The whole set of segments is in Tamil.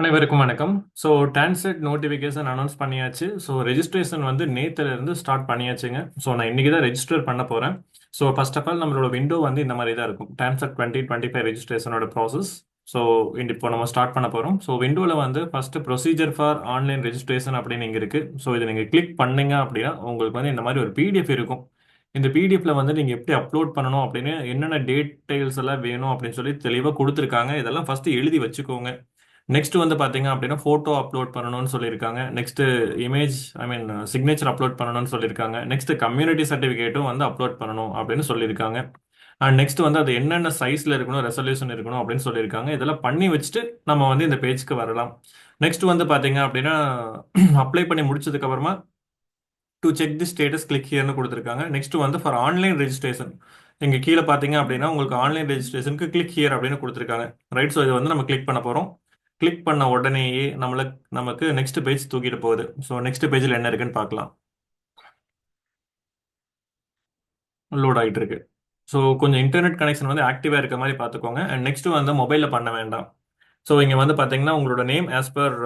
அனைவருக்கும் வணக்கம். ஸோ டான்செட் நோட்டிஃபிகேஷன் அனௌன்ஸ் பண்ணியாச்சு. ஸோ ரெஜிஸ்ட்ரேஷன் வந்து நேத்துல இருந்து ஸ்டார்ட் பண்ணியாச்சுங்க. ஸோ நான் இன்னைக்கு தான் ரெஜிஸ்டர் பண்ண போறேன். ஸோ ஃபர்ஸ்ட் ஆஃப் ஆல் நம்மளோட விண்டோ வந்து இந்த மாதிரி தான் இருக்கும். டான்செட் 2025 ரெஜிஸ்ட்ரேஷனோட ப்ராசஸ். ஸோ இப்போ நம்ம ஸ்டார்ட் பண்ண போறோம். ஸோ விண்டோவில் வந்து first procedure for online registration அப்படின்னு இங்க இருக்கு. ஸோ இதை நீங்க கிளிக் பண்ணீங்க அப்படின்னா உங்களுக்கு வந்து இந்த மாதிரி ஒரு பிடிஎஃப் இருக்கும். இந்த பிடிஎஃப்ல வந்து நீங்க எப்படி அப்லோட் பண்ணணும் அப்படின்னு என்னென்ன டீடைல்ஸ் எல்லாம் வேணும் அப்படின்னு சொல்லி தெளிவாக கொடுத்துருக்காங்க. இதெல்லாம் ஃபர்ஸ்ட் எழுதி வச்சுக்கோங்க. நெக்ஸ்ட் வந்து பாத்தீங்க அப்படின்னா போட்டோ அப்லோட் பண்ணணும்னு சொல்லியிருக்காங்க. நெக்ஸ்ட் இமேஜ் சிக்னேச்சர் அப்லோட் பண்ணணும்னு சொல்லியிருக்காங்க. நெக்ஸ்ட் கம்யூனிட்டி சர்டிஃபிகேட்டும் வந்து அப்லோட் பண்ணணும் அப்படின்னு சொல்லியிருக்காங்க. அண்ட் நெக்ஸ்ட் வந்து அது என்னென்ன சைஸ்ல இருக்கணும், ரெசல்யூஷன் இருக்கணும் அப்படின்னு சொல்லியிருக்காங்க. இதெல்லாம் பண்ணி வச்சுட்டு நம்ம வந்து இந்த பேஜ்க்கு வரலாம். நெக்ஸ்ட் வந்து பாத்தீங்க அப்படின்னா அப்ளை பண்ணி முடிச்சதுக்கு அப்புறமா to check the status click ஹியர்னு கொடுத்துருக்காங்க. நெக்ஸ்ட் வந்து ஃபார் ஆன்லைன் ரெஜிஸ்ட்ரேஷன் இங்க கீழே பாத்தீங்க அப்படின்னா உங்களுக்கு ஆன்லைன் ரெஜிஸ்ட்ரேஷனுக்கு கிளிக் ஹியர் அப்படின்னு கொடுத்துருக்காங்க. ரைட். ஸோ இது வந்து நம்ம கிளிக் பண்ண போறோம். கிளிக் பண்ண உடனேயே நமக்கு நெக்ஸ்ட் பேஜ் தூக்கிட்டு போகுது. ஸோ நெக்ஸ்ட் பேஜில் என்ன இருக்குன்னு பார்க்கலாம். லோட் ஆகிட்டு இருக்கு. ஸோ கொஞ்சம் இன்டர்நெட் கனெக்ஷன் வந்து ஆக்டிவாக இருக்க மாதிரி பார்த்துக்கோங்க. அண்ட் நெக்ஸ்ட் வந்து மொபைலில் பண்ண வேண்டாம். ஸோ இங்கே வந்து பார்த்தீங்கன்னா உங்களோட name as per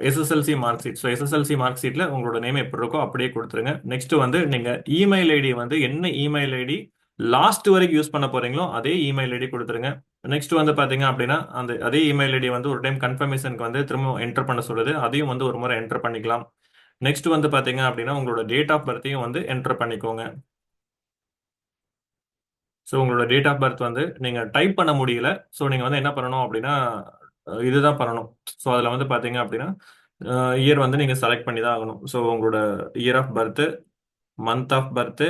SSLC mark sheet. So SSLC mark ஷீட்டில் உங்களோட நேம் எப்படி இருக்கோ அப்படியே கொடுத்துருங்க. நெக்ஸ்ட் வந்து நீங்கள் இமெயில் ஐடி வந்து என்ன இமெயில் ஐடி லாஸ்ட் வரைக்கும் யூஸ் பண்ண போறீங்களோ அதே இமெயில் ஐடி கொடுத்துருங்க. நெக்ஸ்ட் வந்து பார்த்தீங்க அப்படின்னா அந்த அதே இமெயில் ஐடி வந்து ஒரு டைம் கன்ஃபர்மேஷனுக்கு வந்து திரும்ப என்டர் பண்ண சொல்லுது. அதையும் வந்து ஒரு முறை என்டர் பண்ணிக்கலாம். நெக்ஸ்ட் வந்து பார்த்தீங்க அப்படின்னா உங்களோட டேட் ஆஃப் பர்த்தையும் வந்து என்டர் பண்ணிக்கோங்க. ஸோ உங்களோட டேட் ஆஃப் பர்த் வந்து நீங்கள் டைப் பண்ண முடியல. ஸோ நீங்கள் வந்து என்ன பண்ணணும் அப்படின்னா இதுதான் பண்ணணும். ஸோ அதில் வந்து பார்த்தீங்க அப்படின்னா இயர் வந்து நீங்கள் செலக்ட் பண்ணி தான் ஆகணும். ஸோ உங்களோட year of birth, month of birth,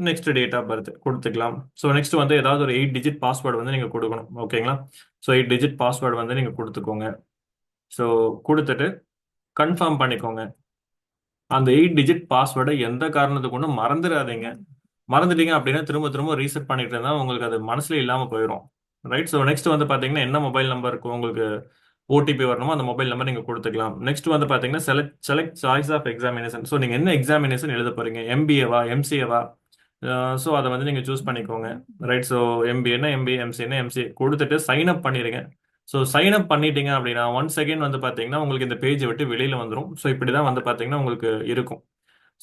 next date of birth கொடுத்துக்கலாம். ஸோ நெக்ஸ்ட் வந்து ஏதாவது ஒரு 8 டிஜிட் பாஸ்வேர்டு வந்து நீங்கள் கொடுக்கணும். ஓகேங்களா? ஸோ 8 டிஜிட் பாஸ்வேர்டு வந்து நீங்கள் கொடுத்துக்கோங்க. ஸோ கொடுத்துட்டு கன்ஃபார்ம் பண்ணிக்கோங்க. அந்த 8 டிஜிட் பாஸ்வேர்டை எந்த காரணத்துக்கு கொண்டும் மறந்துடாதீங்க. மறந்துட்டீங்க அப்படின்னா திரும்ப திரும்ப ரீசெட் பண்ணிட்டு இருந்தா உங்களுக்கு அது மனசுல இல்லாம போயிடும். ரைட். ஸோ நெக்ஸ்ட் வந்து பாத்தீங்கன்னா என்ன மொபைல் நம்பருக்கு உங்களுக்கு ஓடிபி வரணுமோ அந்த மொபைல் நம்பர் நீங்க கொடுத்துக்கலாம். நெக்ஸ்ட் வந்து பாத்தீங்கன்னா select choice of examination. So நீங்க என்ன எக்ஸாமினேஷன் எழுத போறீங்க, எம்பிஏவா எம்சிஏவா? ஸோ அதை வந்து நீங்க சூஸ் பண்ணிக்கோங்க. ரைட். ஸோ எம்பிஏன்னா எம்பிஏ, எம்சிஏன்னா எம்சிஏ கொடுத்துட்டு சைன் அப் பண்ணிடுங்க. ஸோ சைன் அப் பண்ணிட்டீங்க அப்படின்னா ஒன் செகண்ட் வந்து பாத்தீங்கன்னா உங்களுக்கு இந்த பேஜை விட்டு வெளியில வந்துடும். ஸோ இப்படிதான் வந்து பாத்தீங்கன்னா உங்களுக்கு இருக்கும்.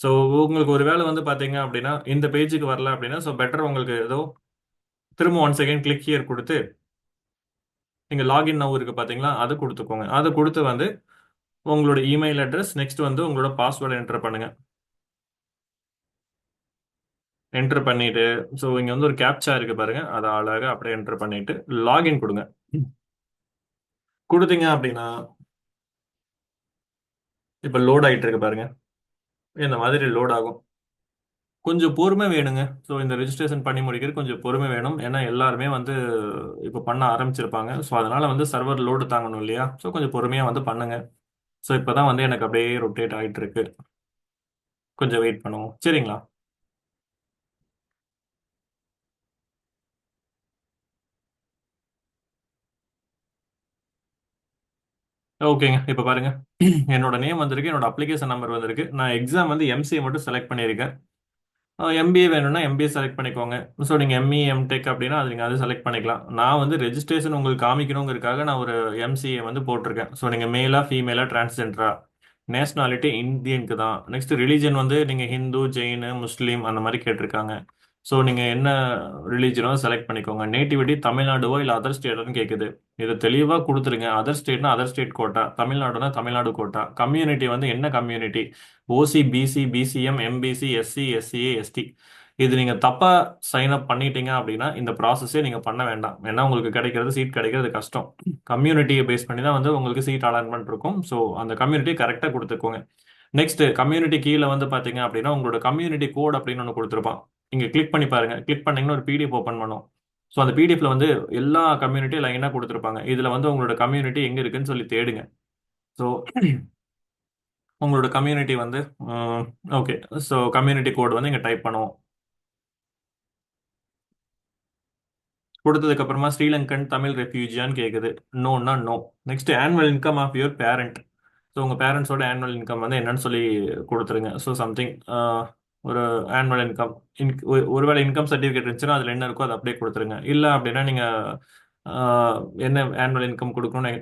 ஸோ உங்களுக்கு ஒரு வேளை வந்து பாத்தீங்க அப்படின்னா இந்த பேஜுக்கு வரல அப்படின்னா ஸோ பெட்டர் உங்களுக்கு ஏதோ திரும்ப ஒன் செகண்ட் கிளிக் ஹியர் கொடுத்து நீங்க லாகின் நவ் இருக்கு பாத்தீங்களா, அது கொடுத்துக்கோங்க. அது கொடுத்து வந்து உங்களோட இமெயில் அட்ரஸ், நெக்ஸ்ட் வந்து உங்களோட பாஸ்வேர்டு என்டர் பண்ணுங்க. என்டர் பண்ணிட்டு ஸோ இங்க வந்து ஒரு கேப்சா இருக்கு பாருங்க, அதை அழகா அப்படியே என்டர் பண்ணிட்டு லாகின் கொடுங்க. கொடுத்தீங்க அப்படின்னா இப்ப லோட் ஆயிட்டு இருக்கு பாருங்க. இந்த மாதிரி லோட் ஆகும். கொஞ்சம் பொறுமை வேணுங்க. ஸோ இந்த ரெஜிஸ்ட்ரேஷன் பண்ணி முடிக்கிறது கொஞ்சம் பொறுமை வேணும். ஏன்னா எல்லாருமே வந்து இப்போ பண்ண ஆரம்பிச்சிருப்பாங்க. ஸோ அதனால வந்து சர்வர் லோடு தாங்கணும் இல்லையா? ஸோ கொஞ்சம் பொறுமையாக வந்து பண்ணுங்க. ஸோ இப்போதான் வந்து எனக்கு அப்படியே ரொட்டேட் ஆகிட்டு இருக்கு. கொஞ்சம் வெயிட் பண்ணுவோம். சரிங்களா? ஓகேங்க. இப்போ பாருங்க. என்னோட நேம் வந்திருக்கு, என்னோட அப்ளிகேஷன் நம்பர் வந்திருக்கு. நான் எக்ஸாம் வந்து எம்சிஏ மட்டும் செலக்ட் பண்ணியிருக்கேன். எம்பிஏ வேணும்னா எம்பிஏ செலக்ட் பண்ணிக்கோங்க. ஸோ நீங்கள் எம்இ எம்டெக் அப்படின்னா அது நீங்கள் அது செலக்ட் பண்ணிக்கலாம். நான் வந்து ரெஜிஸ்ட்ரேஷன் உங்களுக்கு காமிக்கணுங்கிறதுக்காக நான் ஒரு எம்சிஏ வந்து போட்டிருக்கேன். ஸோ நீங்கள் மேலா ஃபீமேலா டிரான்ஸ்ஜெண்டரா? நேஷனாலிட்டி இந்தியனுக்கு தான். நெக்ஸ்ட் ரிலீஜன் வந்து நீங்கள் ஹிந்து, ஜெயின், முஸ்லீம் அந்த மாதிரி கேட்டிருக்காங்க. ஸோ நீங்கள் என்ன ரிலீஜனோ செலக்ட் பண்ணிக்கோங்க. நேட்டிவிட்டி தமிழ்நாடுவோ இல்லை அதர் ஸ்டேட்டோன்னு கேட்குது. இதை தெளிவாக கொடுத்துருங்க. அதர் ஸ்டேட்னா அதர் ஸ்டேட் கோட்டா, தமிழ்நாடுனா தமிழ்நாடு கோட்டா. கம்யூனிட்டி வந்து என்ன community? OC, BC, BCM, MBC, SC, SCA, ST. இது நீங்க தப்பா சைன் அப் பண்ணிட்டீங்க அப்படின்னா இந்த ப்ராசஸே நீங்க பண்ண வேண்டாம். ஏன்னா உங்களுக்கு கிடைக்கிறது சீட் கிடைக்கிறது கஷ்டம். கம்யூனிட்டியை பேஸ் பண்ணி தான் வந்து உங்களுக்கு சீட் அலாட்மெண்ட் இருக்கும். ஸோ அந்த கம்யூனிட்டி கரெக்டாக கொடுத்துக்கோங்க. நெக்ஸ்ட் கம்யூனிட்டி கீழே வந்து பாத்தீங்க அப்படின்னா உங்களோட கம்யூனிட்டி கோட் அப்படின்னு ஒன்று கொடுத்துருப்பான். இங்க கிளிக் பண்ணி பாருங்க. கிளிக் பண்ணீங்கன்னா ஒரு பிடிஎஃப் ஓப்பன் பண்ணும். ஸோ அந்த பிடிஎஃப்ல வந்து எல்லா கம்யூனிட்டியும் லைனாக கொடுத்துருப்பாங்க. இதுல வந்து உங்களோட கம்யூனிட்டி எங்க இருக்குன்னு சொல்லி தேடுங்க. ஸோ உங்களோட கம்யூனிட்டி வந்து ஓகே. ஸோ கம்யூனிட்டி கோட் வந்து இங்க டைப் பண்ணுவோம். கொடுத்ததுக்கு அப்புறமா ஸ்ரீலங்கன் தமிழ் ரெஃப்யூஜியான்னு கேட்குது. நோன்னா no. Next annual income of your parent. So உங்கள் பேரண்ட்ஸோட ஆனுவல் இன்கம் வந்து என்னன்னு சொல்லி கொடுத்துருங்க. ஸோ சம்திங் ஒரு ஆனுவல் இன்கம் ஒருவேளை இன்கம் சர்டிஃபிகேட் இருந்துச்சுன்னா அதில் என்ன இருக்கோ அதை அப்படியே கொடுத்துருங்க. இல்லை அப்படின்னா நீங்கள் என்ன ஆனுவல் இன்கம் கொடுக்கணும்னு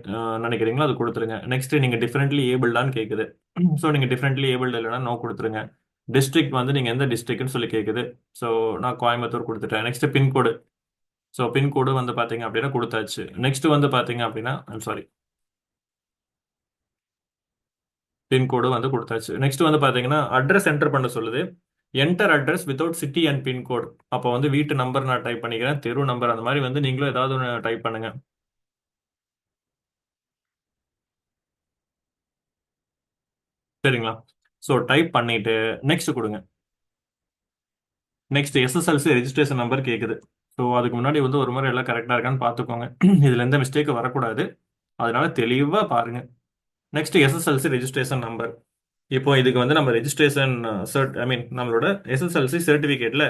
நினைக்கிறீங்களோ அது கொடுத்துருங்க. நெக்ஸ்ட் நீங்க டிஃபரெண்ட்லி ஏபிள்டான்னு கேக்குது. ஸோ நீங்க டிஃபரெண்ட்லி ஏபிள்டு இல்லைன்னா நோ கொடுத்துருங்க. டிஸ்ட்ரிக்ட் வந்து நீங்க எந்த டிஸ்ட்ரிக்ட்னு சொல்லி கேக்குது. ஸோ நான் கோயம்புத்தூர் கொடுத்துட்டேன். Next pincode. ஸோ பின்கோடு வந்து பாத்தீங்க அப்படின்னா கொடுத்தாச்சு. நெக்ஸ்ட் வந்து பாத்தீங்க அப்படின்னா சாரி, பின்கோடு வந்து கொடுத்தாச்சு. நெக்ஸ்ட் வந்து பாத்தீங்கன்னா அட்ரஸ் என்டர் பண்ண சொல்லுது. Enter address without city and pincode. அப்போ வந்து வீட்டு நம்பர் நான் டைப் பண்ணிக்கிறேன், தெரு நம்பர் அந்த மாதிரி வந்து நீங்களும் ஏதாவது ஒன்று டைப் பண்ணுங்க. சரிங்களா? ஸோ டைப் பண்ணிட்டு நெக்ஸ்ட் கொடுங்க. நெக்ஸ்ட் எஸ்எஸ்எல்சி ரெஜிஸ்ட்ரேஷன் நம்பர் கேட்குது. ஸோ அதுக்கு முன்னாடி வந்து ஒரு முறை எல்லாம் கரெக்டாக இருக்கான்னு பார்த்துக்கோங்க. இதில் எந்த மிஸ்டேக்கும் வரக்கூடாது. அதனால தெளிவாக பாருங்க. Next SSLC registration number. இப்போ இதுக்கு வந்து நம்ம ரெஜிஸ்ட்ரேஷன் ஐ மீன் நம்மளோட எஸ்எஸ்எல்சி சர்டிஃபிகேட்ல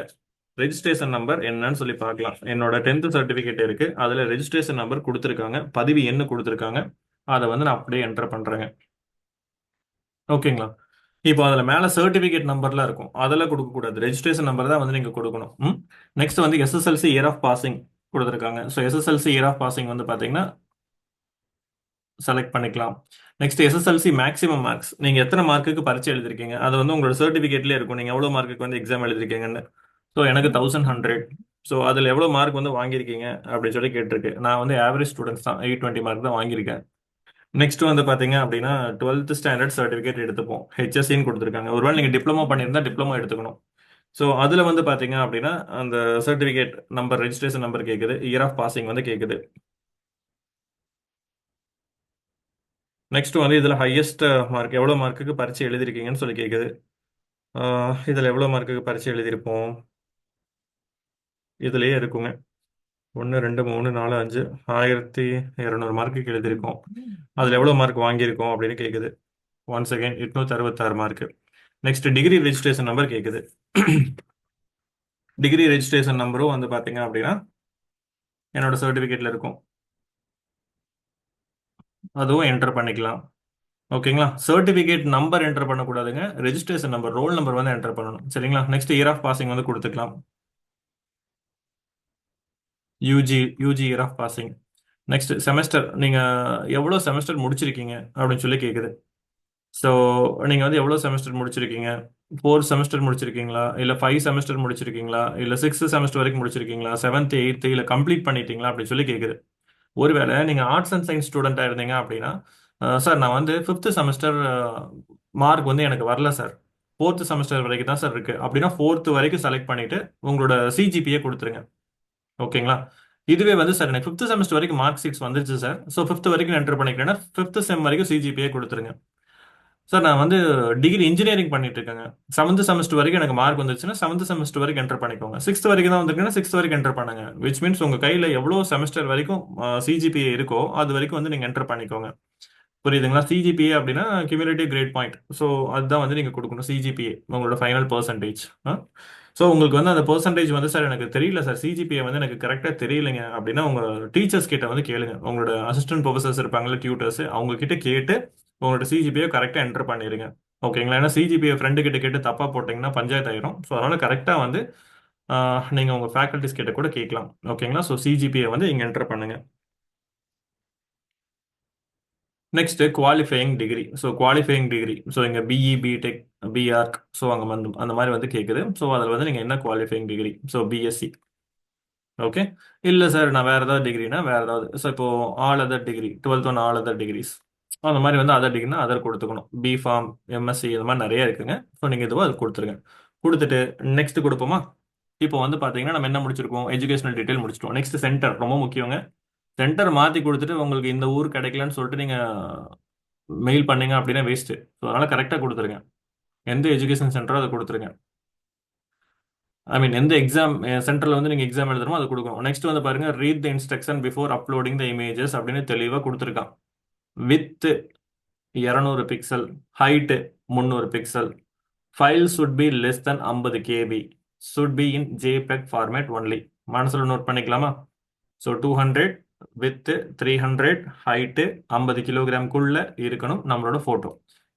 ரெஜிஸ்ட்ரேஷன் நம்பர் என்னன்னு சொல்லி பார்க்கலாம். என்னோட 10th சர்டிஃபிகேட் இருக்கு, அதில் ரெஜிஸ்ட்ரேஷன் நம்பர் கொடுத்துருக்காங்க, பதிவு எண்ணு கொடுத்துருக்காங்க. அதை வந்து நான் அப்படியே என்டர் பண்றேங்க. ஓகேங்களா? இப்போ அதில் மேலே சர்டிஃபிகேட் நம்பர்லாம் இருக்கும், அதெல்லாம் கொடுக்கக்கூடாது. ரெஜிஸ்ட்ரேஷன் நம்பர் தான் வந்து நீங்கள் கொடுக்கணும். நெக்ஸ்ட் வந்து எஸ்எஸ்எல்சி இயர் ஆஃப் பாசிங் கொடுத்துருக்காங்க. So SSLC year of passing வந்து பார்த்தீங்கன்னா செலக்ட் பண்ணிக்கலாம். Next SSLC maximum marks. நீங்கள் எத்தனை மார்க்குக்கு பரிச்சை எழுதிருக்கீங்க அது வந்து உங்களோட சர்டிஃபிகேட்லேயே இருக்கும், நீங்கள் எவ்வளோ மார்க்குக்கு வந்து எக்ஸாம் எழுதிருக்கீங்கன்னு. ஸோ எனக்கு 1100. ஸோ அதில் எவ்வளோ மார்க் வந்து வாங்கியிருக்கீங்க அப்படின்னு சொல்லி கேட்டிருக்கு. நான் வந்து ஆவரேஜ் ஸ்டூடெண்ட்ஸ் தான், 820 மார்க் தான் வாங்கியிருக்கேன். நெக்ஸ்ட் வந்து பாத்தீங்க அப்படின்னா 12th ஸ்டாண்டர்ட் சர்டிஃபிகேட் எடுத்துப்போம். ஹெச்எஸ்சின்னு கொடுத்துருக்காங்க. ஒருவேளை நீங்க டிப்ளமோ பண்ணியிருந்தா டிப்ளமோ எடுத்துக்கணும். ஸோ அதுல வந்து பாத்தீங்க அப்படின்னா அந்த சர்டிஃபிகேட் நம்பர் ரெஜிஸ்ட்ரேஷன் நம்பர் கேட்குது, இயர் ஆஃப் பாசிங் வந்து கேட்குது. நெக்ஸ்ட் வந்து இதுல ஹையஸ்ட் மார்க் எவ்வளவு மார்க்குக்கு பரிச்சை எழுதிருக்கீங்கன்னு சொல்லி கேட்குது. இதுல எவ்வளவு மார்க்குக்கு பரிச்சை எழுதியிருப்போம், இதுலயே இருக்குங்க. 1 2 3 4 5 1200 மார்க்குக்கு எழுதியிருக்கோம். அதுல எவ்வளவு மார்க் வாங்கியிருக்கோம் அப்படின்னு கேட்குது. Once again 866 mark. Next degree registration number கேட்குது. டிகிரி ரெஜிஸ்ட்ரேஷன் நம்பரும் வந்து பாத்தீங்க அப்படின்னா என்னோட சர்டிஃபிகேட்ல இருக்கும், அதுவும் என்டர் பண்ணிக்கலாம். ஓகேங்களா? சர்டிஃபிகேட் நம்பர் என்டர் பண்ணக்கூடாதுங்க, ரெஜிஸ்ட்ரேஷன் நம்பர் ரோல் நம்பர் வந்து என்டர் பண்ணணும். சரிங்களா? நெக்ஸ்ட் இயர் ஆஃப் பாசிங் வந்து கொடுத்துக்கலாம். UG UG year of passing. Next semester, நீங்க எவ்வளவு செமஸ்டர் முடிச்சிருக்கீங்க அப்படின்னு சொல்லி கேக்குது. ஸோ நீங்க வந்து எவ்வளவு செமஸ்டர் முடிச்சிருக்கீங்க, 4 செமஸ்டர் முடிச்சிருக்கீங்களா, இல்ல 5 செமஸ்டர் முடிச்சிருக்கீங்களா, இல்ல 6 செமஸ்டர் வரைக்கும் முடிச்சிருக்கீங்களா, 7th 8th இல்ல கம்ப்ளீட் பண்ணிட்டீங்களா அப்படின்னு சொல்லி கேக்குது. ஒருவேளை நீங்க ஆர்ட்ஸ் அண்ட் சயின்ஸ் ஸ்டூடெண்டா இருந்தீங்க அப்படின்னா, சார் நான் வந்து 5th செமஸ்டர் மார்க் வந்து எனக்கு வரல சார், 4th செமஸ்டர் வரைக்கும் தான் சார் இருக்கு அப்படின்னா 4th வரைக்கும் செலக்ட் பண்ணிட்டு உங்களோட சிஜிபிஏ கொடுத்துருங்க. ஓகேங்களா? இதுவே வந்து சார் எனக்கு 5th செமஸ்டர் வரைக்கும் மார்க் ஷீட்ஸ் வந்துருச்சு சார், ஸோ 5th வரைக்கும் என்டர் பண்ணிக்கிறேன்னா 5th செம் வரைக்கும் சிஜிபிஏ கொடுத்துருங்க. சார் நான் வந்து டிகிரி இன்ஜினியரிங் பண்ணிட்டு இருக்கேங்க, 7th செமஸ்டர் வரைக்கும் எனக்கு மார்க் வந்துச்சுன்னா 7th செமஸ்டர் வரைக்கும் என்டர் பண்ணிக்கோங்க. 6th வரைக்கும் தான் வந்திருக்குன்னா 6th வரைக்கும் என்டர் பண்ணுங்க. விச் மீன்ஸ் உங்க கையில எவ்வளவு செமஸ்டர் வரைக்கும் சிஜிபிஏ இருக்கோ அது வரைக்கும் வந்து நீங்க என்டர் பண்ணிக்கோங்க. புரியுதுங்களா? சிஜிபிஏ அப்படின்னா கியூமுலேட்டிவ் கிரேட் பாயிண்ட். ஸோ அதுதான் வந்து நீங்க கொடுக்கணும், சிஜிபிஏ உங்களோட ஃபைனல் பர்சன்டேஜ். ஸோ உங்களுக்கு வந்து அந்த பர்சன்டேஜ் வந்து சார் எனக்கு தெரியல சார், சிஜிபிஏ வந்து எனக்கு கரெக்டாக தெரியலைங்க அப்படின்னா உங்க டீச்சர்ஸ் கிட்ட வந்து கேளுங்க. உங்களோட அசிஸ்டன்ட் ப்ரொஃபசர்ஸ் இருப்பாங்கல்ல, டியூட்டர்ஸ், அவங்க கிட்ட கேட்டு உங்களோட சிஜிபிஏ கரெக்டாக என்டர் பண்ணிடுங்க. ஓகேங்களா? ஏன்னா சிஜிபிஏ ஃப்ரெண்டு கிட்ட கேட்டு தப்பா போட்டிங்கன்னா பஞ்சாயத்து ஆயிரும். ஸோ அதனால கரெக்டாக வந்து நீங்க உங்க ஃபேக்கல்டிஸ் கிட்ட கூட கேட்கலாம். ஓகேங்களா? ஸோ சிஜிபிஏ வந்து இங்க என்டர் பண்ணுங்க. Next qualifying degree. So qualifying degree, so இங்கே பிஇ பிடெக் பிஆர்க், ஸோ அங்கே வந்து அந்த மாதிரி வந்து கேட்குது. ஸோ அதில் வந்து நீங்கள் என்ன qualifying degree, so BSc. Okay. இல்லை சார் நான் வேறு ஏதாவது டிகிரினா வேறு ஏதாவது, ஸோ இப்போ all other degree, 12th one all other degrees, அந்த மாதிரி வந்து அதர் டிகிரினா அதர் கொடுத்துக்கணும். பிஃபார்ம் எம்எஸ்சி இந்த மாதிரி நிறைய இருக்குங்க. ஸோ நீங்கள் இதுவோ அது கொடுத்துருங்க. கொடுத்துட்டு நெக்ஸ்ட் கொடுப்போமா? இப்போ வந்து பார்த்தீங்கன்னா நம்ம என்ன முடிச்சிருக்கோம், எஜுகேஷனல் டீடைல் முடிச்சிட்டோம். நெக்ஸ்ட் சென்டர் ரொம்ப முக்கியங்க. சென்டர் மாற்றி கொடுத்துட்டு உங்களுக்கு இந்த ஊர் கிடைக்கலன்னு சொல்லிட்டு நீங்கள் மெயில் பண்ணீங்க அப்படின்னா வேஸ்ட். ஸோ அதனால கரெக்டாக கொடுத்துருங்க. எந்த எஜுகேஷன் சென்டரோ அதை கொடுத்துருங்க. ஐ மீன் எந்த எக்ஸாம் சென்டரில் வந்து நீங்கள் எக்ஸாம் எழுதணுமோ அதை கொடுக்கணும். நெக்ஸ்ட் வந்து பாருங்க, read the instruction before uploading the images அப்படின்னு தெளிவாக கொடுத்துருக்கான். Width 200 pixel, height 300 pixel, file should be less than 50 KB, should be in JPEG format only. மனசில் நோட் பண்ணிக்கலாமா? ஸோ 200 வித் 300 ஹைட்டு 50 கிலோகிராம்குள்ள இருக்கணும் நம்மளோட ஃபோட்டோ.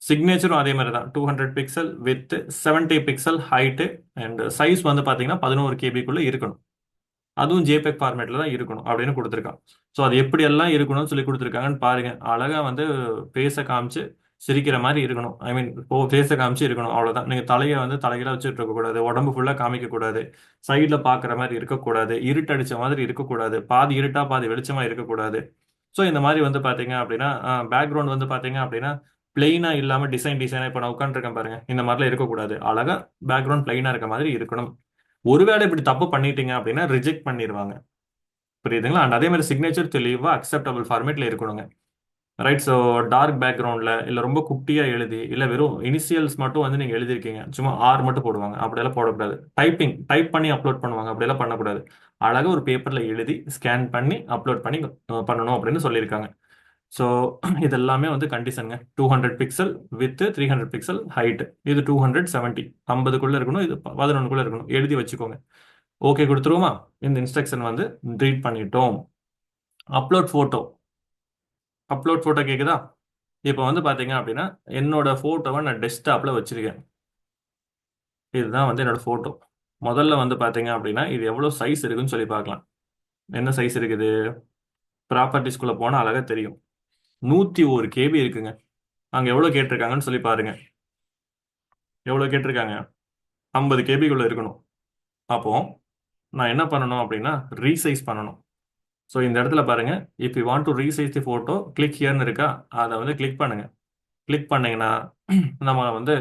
சிக்னேச்சரும் அதே மாதிரி தான், 200 pixel width 70 pixel height and size வந்து பார்த்தீங்கன்னா 11 கேபிக்குள்ள இருக்கணும். அதுவும் ஜேபெக் ஃபார்மேட்ல தான் இருக்கணும் அப்படின்னு கொடுத்துருக்கான். ஸோ அது எப்படியெல்லாம் இருக்கணும்னு சொல்லி கொடுத்துருக்காங்கன்னு பாருங்க. அழகா வந்து ஃபேஸை காமிச்சு சிரிக்கிற மாதிரி இருக்கணும். ஐ மீன் ஃபேஸை காமிச்சு இருக்கணும், அவ்வளவுதான். நீங்க தலையை வந்து தலைகீழ வச்சுட்டு இருக்க கூடாது, உடம்பு ஃபுல்லா காமிக்க கூடாது, சைட்ல பாக்குற மாதிரி இருக்கக்கூடாது, இருட்டடிச்ச மாதிரி இருக்கக்கூடாது, பாதி இருட்டா பாதி வெளிச்சமா இருக்கக்கூடாது. ஸோ இந்த மாதிரி வந்து பாத்தீங்க அப்படின்னா பேக்ரவுண்ட் வந்து பாத்தீங்க அப்படின்னா பிளெயினா இல்லாம டிசைனா இப்போ நான் உட்காந்துருக்கேன் பாருங்க, இந்த மாதிரிலாம் இருக்கக்கூடாது. அழகா பேக்ரவுண்ட் பிளெயினா இருக்க மாதிரி இருக்கணும். ஒருவேளை இப்படி தப்பு பண்ணிட்டீங்க அப்படின்னா ரிஜெக்ட் பண்ணிடுவாங்க. புரியுதுங்களா? அண்ட் அதே மாதிரி சிக்னேச்சர் தெளிவா அக்செப்டபிள் ஃபார்மேட்ல இருக்கணுங்க. ரைட். ஸோ டார்க் பேக்ரவுண்ட்ல இல்ல ரொம்ப குட்டியா எழுதி இல்ல வெறும் இனிஷியல்ஸ் மட்டும் வந்து நீங்க எழுதிருக்கீங்க, சும்மா ஆர் மட்டும் போடுவாங்க, அப்படியெல்லாம் போடக்கூடாது. டைப் பண்ணி அப்லோட் பண்ணுவாங்க, அப்படியெல்லாம் பண்ணக்கூடாது. அழகா ஒரு பேப்பர்ல எழுதி ஸ்கேன் பண்ணி அப்லோட் பண்ணி பண்ணணும் அப்படின்னு சொல்லியிருக்காங்க. ஸோ இது எல்லாமே வந்து கண்டிஷனுங்க. 200 பிக்சல் வித் 300 பிக்சல் ஹைட். இது 270, 50க்குள்ள இருக்கணும், இது 11க்குள்ள இருக்கணும். எழுதி வச்சுக்கோங்க. ஓகே கொடுத்துருவோமா? இந்த இன்ஸ்ட்ரக்ஷன் வந்து ரீட் பண்ணிட்டோம். Upload photo. அப்லோட் போட்டோ கேக்குதா? இப்போ வந்து பாத்தீங்க அப்படின்னா என்னோட போட்டோவை நான் டெஸ்க்டாப்ல வச்சிருக்கேன். இதுதான் வந்து என்னோட போட்டோ. முதல்ல வந்து பாத்தீங்க அப்படின்னா இது எவ்வளவு சைஸ் இருக்குன்னு சொல்லி பார்க்கலாம். என்ன சைஸ் இருக்குது? ப்ராப்பர்ட்டிஸ்குள்ள போனா அழகா தெரியும். 101 KB இருக்குங்க. அங்க எவ்வளவு கேட்டிருக்காங்கன்னு சொல்லி பாருங்க. எவ்வளவு கேட்டிருக்காங்க? 50 KB இருக்கணும். அப்போ நான் என்ன பண்ணணும் அப்படின்னா ரீசைஸ் பண்ணணும். ஸோ இந்த இடத்துல பாருங்க, if you want to resize the photo click ஹியர்னு இருக்கா, அதை வந்து கிளிக் பண்ணுங்க. கிளிக் பண்ணீங்கன்னா நம்ம வந்து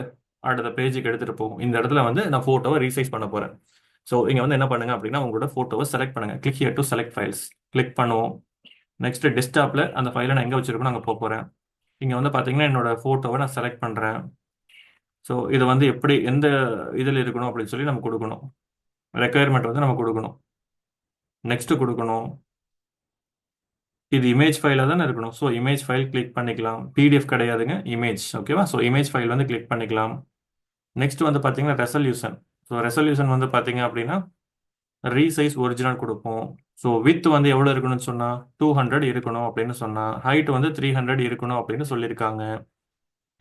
அடுத்த பேஜுக்கு எடுத்துட்டு போகும். இந்த இடத்துல வந்து நான் போட்டோவை ரீசைஸ் பண்ண போறேன். ஸோ இங்க வந்து என்ன பண்ணுங்க அப்படின்னா உங்களோட போட்டோவை செலக்ட் பண்ணுங்க. Click here to select files. Click பண்ணுவோம். நெக்ஸ்ட் டெஸ்க்டாப்ல அந்த ஃபைலை நான் எங்க வச்சிருக்கணும் அங்கே போக போறேன். இங்க வந்து பாத்தீங்கன்னா என்னோட போட்டோவை நான் செலக்ட் பண்றேன். ஸோ இது வந்து எப்படி எந்த இதில் இருக்கணும் அப்படின்னு சொல்லி நம்ம கொடுக்கணும். ரெக்குயர்மெண்ட் வந்து நம்ம கொடுக்கணும். நெக்ஸ்ட் கொடுக்கணும். இது இமேஜ் ஃபைலாக தானே இருக்கணும். ஸோ இமேஜ் ஃபைல் கிளிக் பண்ணிக்கலாம். பிடிஎஃப் கிடையாதுங்க, இமேஜ். ஓகேவா? ஸோ இமேஜ் ஃபைல் வந்து கிளிக் பண்ணிக்கலாம். நெக்ஸ்ட் வந்து பார்த்தீங்கன்னா ரெசல்யூஷன். ஸோ ரெசல்யூஷன் வந்து பார்த்தீங்க அப்படின்னா ரீசைஸ் ஒரிஜினல் கொடுப்போம். ஸோ வித் வந்து எவ்வளோ இருக்கணும்னு சொன்னால் 200 இருக்கணும் அப்படின்னு சொன்னால், ஹைட் வந்து 300 இருக்கணும் அப்படின்னு சொல்லியிருக்காங்க.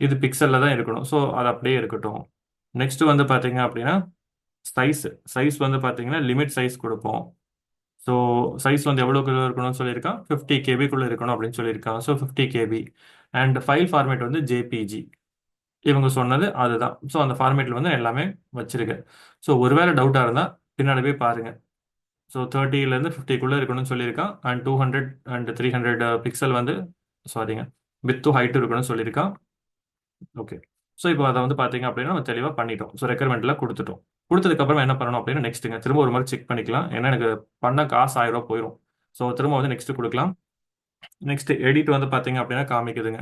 இது பிக்சலில் தான் இருக்கணும். ஸோ அது அப்படியே இருக்கட்டும். நெக்ஸ்ட் வந்து பார்த்தீங்க அப்படின்னா சைஸ். சைஸ் வந்து பார்த்தீங்கன்னா லிமிட் சைஸ் கொடுப்போம். ஸோ சைஸ் வந்து எவ்வளோக்குள்ள இருக்கணும்னு சொல்லியிருக்கான்? 50 KB இருக்கணும் அப்படின்னு சொல்லியிருக்கான். So 50 KB. And file format வந்து ஜேபிஜி. இவங்க சொன்னது அதுதான். ஸோ அந்த ஃபார்மேட்டில் வந்து எல்லாமே வச்சிருக்கு. ஸோ ஒருவேளை டவுட்டாக இருந்தால் பின்னாடி போய் பாருங்க. ஸோ 30லேருந்து 50க்குள்ளே இருக்கணும்னு சொல்லியிருக்கான். அண்ட் 200 அண்ட் 300 பிக்சல் வந்து சாரிங்க வித் ஹைட் இருக்கணும்னு சொல்லியிருக்கான். ஓகே. ஸோ இப்போ அதை வந்து பார்த்தீங்க அப்படின்னா நம்ம தெளிவாக பண்ணிட்டோம். ஸோ ரெக்குயர்மெண்ட்லாம் கொடுத்துட்டோம். கொடுத்ததுக்கப்புறம் என்ன பண்ணணும் அப்படின்னா நெக்ஸ்ட்டுங்க திரும்ப ஒரு மாதிரி செக் பண்ணிக்கலாம். ஏன்னா எனக்கு பண்ண காசு 1000 ரூபா போயிடும். ஸோ திரும்ப வந்து நெக்ஸ்ட் கொடுக்கலாம். நெக்ஸ்ட் எடிட் வந்து பார்த்தீங்க அப்படின்னா காமிக்குதுங்க.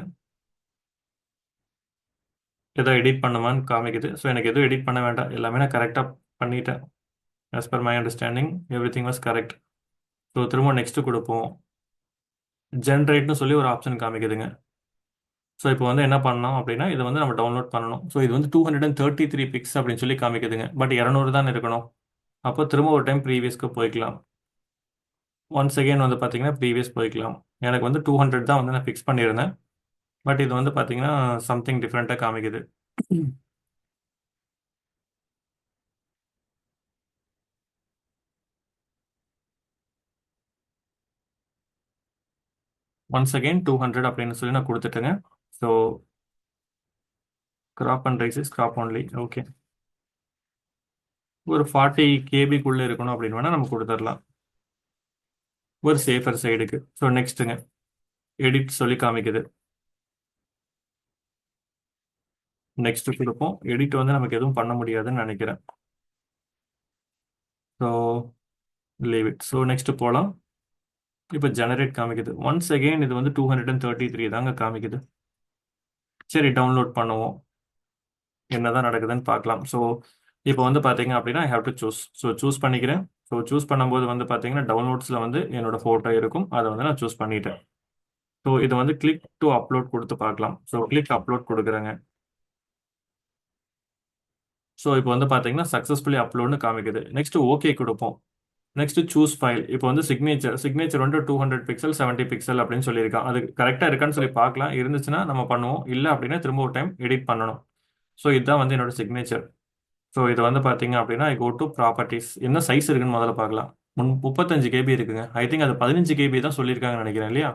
ஏதோ எடிட் பண்ணுமான்னு காமிக்குது. ஸோ எனக்கு எதுவும் எடிட் பண்ண வேண்டாம், எல்லாமே நான் கரெக்டாக பண்ணிட்டேன். As per my understanding every thing was correct. So திரும்ப நெக்ஸ்ட் கொடுப்போம். ஜென்ரேட்னு சொல்லி ஒரு ஆப்ஷன் காமிக்குதுங்க. ஸோ இப்போ வந்து என்ன பண்ணணும் அப்படின்னா இதை வந்து நம்ம டவுன்லோட் பண்ணணும். ஸோ இது வந்து 233 பிக்ஸ் அப்படின்னு சொல்லி காமிக்குதுங்க. பட் 200 தான் இருக்கணும். அப்போ திரும்ப ஒரு டைம் ப்ரீவியஸ்க்கு போய்க்கலாம். ஒன்ஸ் அகெயின் வந்து பார்த்தீங்கன்னா ப்ரீவியஸ் போய்க்கலாம். எனக்கு வந்து 200 தான் வந்து நான் ஃபிக்ஸ் பண்ணியிருந்தேன். பட் இது வந்து பார்த்தீங்கன்னா சம்திங் டிஃப்ரெண்ட்டாக காமிக்குது. ஒன்ஸ் அகெயின் 200 அப்படின்னு சொல்லி நான் கொடுத்துட்டேங்க. So crop and rise is crop only. Okay. ஒரு 40 KB இருக்கணும் அப்படின்னு வேணால் நம்ம கொடுத்துடலாம், ஒரு சேஃபர் சைடுக்கு. ஸோ நெக்ஸ்ட்டுங்க எடிட் சொல்லி காமிக்குது. நெக்ஸ்ட் கொடுப்போம். எடிட் வந்து நமக்கு எதுவும் பண்ண முடியாதுன்னு நினைக்கிறேன். So leave it. So next போகலாம். இப்போ ஜெனரேட் காமிக்குது. ஒன்ஸ் அகெயின் இது வந்து 233 தாங்க காமிக்குது. சரி டவுன்லோட் பண்ணுவோம், என்னதான் நடக்குதுன்னு பார்க்கலாம். ஸோ இப்போ வந்து பார்த்தீங்க அப்படின்னா I have to choose. So choose பண்ணிக்கிறேன். ஸோ சூஸ் பண்ணும்போது வந்து பார்த்தீங்கன்னா டவுன்லோட்ஸில் வந்து என்னோட ஃபோட்டோ இருக்கும், அதை வந்து நான் சூஸ் பண்ணிட்டேன். ஸோ இதை வந்து கிளிக் டு அப்லோட் கொடுத்து பார்க்கலாம். ஸோ கிளிக் அப்லோட் கொடுக்குறேங்க. ஸோ இப்போ வந்து பார்த்தீங்கன்னா சக்ஸஸ்ஃபுல்லி அப்லோட்னு காமிக்குது. நெக்ஸ்ட் ஓகே கொடுப்போம். Next choose file. இப்போ வந்து சிக்னேச்சர் வந்து 200 பிக்சல் 70 பிக்சல் அப்படின்னு சொல்லியிருக்கான். அது கரெக்டாக இருக்கான்னு சொல்லி பார்க்கலாம். இருந்துச்சுன்னா நம்ம பண்ணுவோம், இல்லை அப்படின்னா திரும்ப ஒரு டைம் எடிட் பண்ணணும். ஸோ இதுதான் வந்து என்னோட சிக்னேச்சர். ஸோ இது வந்து பார்த்தீங்க அப்படின்னா ஐ கோ டு ப்ராப்பர்ட்டிஸ். என்ன சைஸ் இருக்குன்னு முதல்ல பார்க்கலாம். 35 கேபி இருக்குங்க. ஐ திங்க் அது 15 கேபி தான் சொல்லியிருக்காங்கன்னு நினைக்கிறேன் இல்லையா?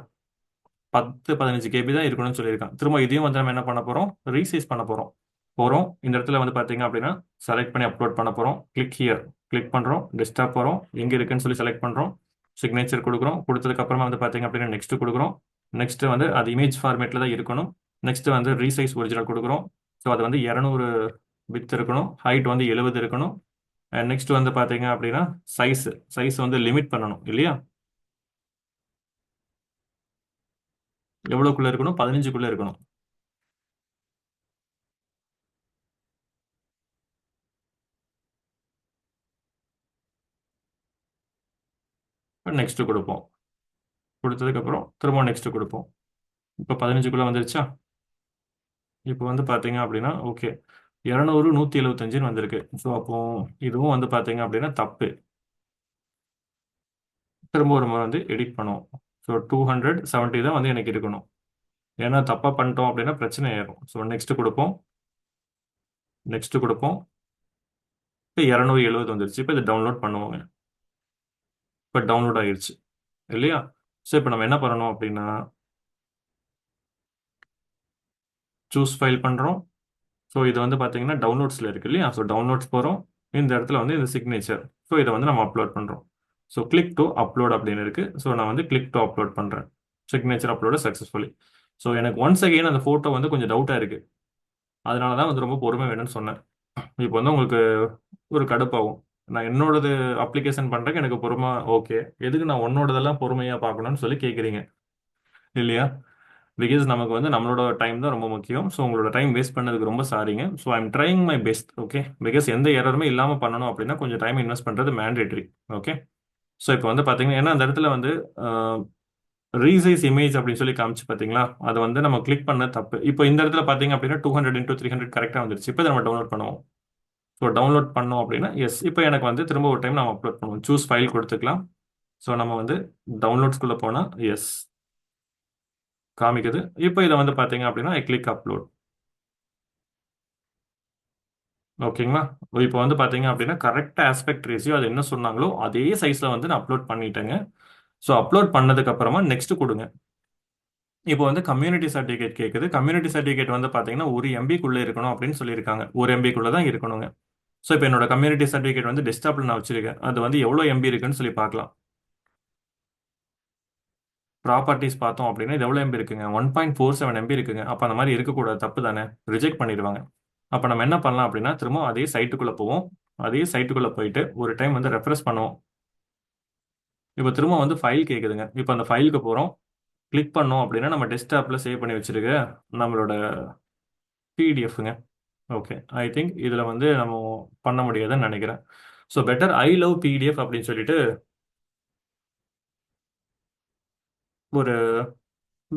15 கேபி தான் இருக்கணும்னு சொல்லியிருக்கான். திரும்ப இதையும் வந்து நம்ம என்ன பண்ண போறோம், ரீசைஸ் பண்ண போறோம். இந்த இடத்துல வந்து பாத்தீங்க அப்படின்னா செலக்ட் பண்ணி அப்லோட் பண்ண போறோம். கிளிக் ஹியர், கிளிக் பண்றோம், டெஸ்க்டாப் போறோம், எங்க இருக்குன்னு சொல்லி செலக்ட் பண்றோம், சிக்னேச்சர் கொடுக்குறோம். கொடுத்ததுக்கு அப்புறமா வந்து பாத்தீங்க அப்படின்னா நெக்ஸ்ட் கொடுக்குறோம். நெக்ஸ்ட் வந்து அது இமேஜ் ஃபார்மேட்ல தான் இருக்கணும். நெக்ஸ்ட் வந்து ரீசைஸ் ஒரிஜினல் கொடுக்குறோம். ஸோ அது வந்து 200 வித் இருக்கணும், ஹைட் வந்து 70 இருக்கணும். அண்ட் நெக்ஸ்ட் வந்து பாத்தீங்க அப்படின்னா சைஸ் சைஸ் வந்து லிமிட் பண்ணணும் இல்லையா? எவ்வளவுக்குள்ள இருக்கணும்? 15க்குள்ள இருக்கணும். நெக்ஸ்ட் கொடுப்போம். கொடுத்ததுக்கு அப்புறம் திரும்ப நெக்ஸ்ட் கொடுப்போம். இப்போ 15க்குள்ள வந்துருச்சா? இப்போ வந்து பாத்தீங்க அப்படின்னா ஓகே, 200 175ன்னு வந்திருக்கு. ஸோ அப்போ இதுவும் வந்து பாத்தீங்க அப்படின்னா தப்பு. திரும்ப ஒரு முறை வந்து எடிட் பண்ணுவோம். ஸோ 270 தான் வந்து எனக்கு இருக்கணும். ஏன்னா தப்பா பண்ணிட்டோம் அப்படின்னா பிரச்சனை ஆயிரும். ஸோ நெக்ஸ்ட் கொடுப்போம், நெக்ஸ்ட் கொடுப்போம். இப்போ 270 வந்துருச்சு. இப்போ இதை டவுன்லோட் பண்ணுவோங்க. இப்போ டவுன்லோட் ஆயிருச்சு இல்லையா? ஸோ இப்போ நம்ம என்ன பண்ணணும் அப்படின்னா சூஸ் ஃபைல் பண்றோம். ஸோ இது வந்து பார்த்தீங்கன்னா டவுன்லோட்ஸில் இருக்கு இல்லையா? ஸோ டவுன்லோட்ஸ் போகிறோம். இந்த இடத்துல வந்து இந்த சிக்னேச்சர். ஸோ இதை வந்து நம்ம அப்லோட் பண்ணுறோம். ஸோ கிளிக் டு அப்லோட் அப்படின்னு இருக்கு. ஸோ நான் வந்து கிளிக் டு அப்லோட் பண்ணுறேன். Signature அப்லோட successfully. ஸோ எனக்கு ஒன்ஸ் அகெயின் அந்த ஃபோட்டோ வந்து கொஞ்சம் டவுட்டாக இருக்கு. அதனால தான் வந்து ரொம்ப பொறுமை வேணும்னு சொன்னேன். இப்போ வந்து உங்களுக்கு ஒரு கடுப்பாகும். நான் என்னோடது அப்ளிகேஷன் பண்ணுறேன், எனக்கு பொறுமை ஓகே. எதுக்கு நான் உன்னோடதெல்லாம் பொறுமையாக பார்க்கணும்னு சொல்லி கேட்குறீங்க இல்லையா? பிகாஸ் நமக்கு வந்து நம்மளோட டைம் தான் ரொம்ப முக்கியம். ஸோ உங்களோட டைம் வேஸ்ட் பண்ணதுக்கு ரொம்ப சாரிங்க. So I'm trying my best. Okay, because எந்த எரருமே இல்லாமல் பண்ணணும் அப்படின்னா கொஞ்சம் டைம் இன்வெஸ்ட் பண்ணுறது மேண்டேட்ரி. ஓகே. ஸோ இப்போ வந்து பார்த்தீங்கன்னா ஏன்னா அந்த இடத்துல வந்து ரீசைஸ் இமேஜ் அப்படின்னு சொல்லி காமிச்சு பார்த்தீங்களா? அதை வந்து நம்ம கிளிக் பண்ண தப்பு. இப்போ இந்த இடத்துல பார்த்தீங்க அப்படின்னா 200 × 300 கரெக்டாக வந்துருச்சு. இப்போ நம்ம டவுன்லோட் பண்ணுவோம். ஸோ டவுன்லோட் பண்ணோம் அப்படின்னா எஸ், இப்போ எனக்கு வந்து திரும்ப ஒரு டைம் நம்ம அப்லோட் பண்ணுவோம். சூஸ் ஃபைல் கொடுத்துக்கலாம். ஸோ நம்ம வந்து டவுன்லோட்ஸ்குள்ளே போனால் எஸ் காமிக்குது. இப்போ இதை வந்து பார்த்தீங்க அப்படின்னா ஐ கிளிக் அப்லோட். ஓகேங்களா? இப்போ வந்து பார்த்தீங்க அப்படின்னா கரெக்ட் ஆஸ்பெக்ட் ரேஷியோ அது என்ன சொன்னாங்களோ அதே சைஸில் வந்து நான் அப்லோட் பண்ணிட்டேங்க. ஸோ அப்லோட் பண்ணதுக்கு அப்புறமா நெக்ஸ்ட் கொடுங்க. இப்போ வந்து கம்யூனிட்டி சர்டிஃபிகேட் கேட்குது. கம்யூனிட்டி சர்டிஃபிகேட் வந்து பார்த்தீங்கன்னா 1 MB இருக்கணும் அப்படின்னு சொல்லியிருக்காங்க. 1 MB தான் இருக்கணுங்க. ஸோ இப்போ என்னோட கம்யூனிட்டி சர்டிஃபிகேட் வந்து டெஸ்க்டாப்பில் நான் வச்சிருக்கேன். அது வந்து எவ்வளோ எம்பி இருக்குன்னு சொல்லி பார்க்கலாம். ப்ராப்பர்ட்டிஸ் பார்த்தோம் அப்படின்னா இது எவ்வளோ எம்பி இருக்குங்க? 1.47 MB இருக்குங்க. அப்போ அந்த மாதிரி இருக்கக்கூடாது, தப்பு தானே, ரிஜெக்ட் பண்ணிடுவாங்க. அப்போ நம்ம என்ன பண்ணலாம் அப்படின்னா திரும்ப அதே சைட்டுக்குள்ளே போவோம். அதே சைட்டுக்குள்ளே போயிட்டு ஒரு டைம் வந்து ரெஃப்ரெஷ் பண்ணுவோம். இப்போ திரும்ப வந்து ஃபைல் கேட்குதுங்க. இப்போ அந்த ஃபைலுக்கு போகிறோம். கிளிக் பண்ணோம் அப்படின்னா நம்ம டெஸ்க்டாப்பில் சேவ் பண்ணி வச்சிருக்க நம்மளோட பிடிஎஃப்ங்க. ஓகே, ஐ திங்க் இதில் வந்து நம்ம பண்ண முடியாதுன்னு நினைக்கிறேன். So better I love PDF அப்படின்னு சொல்லிட்டு ஒரு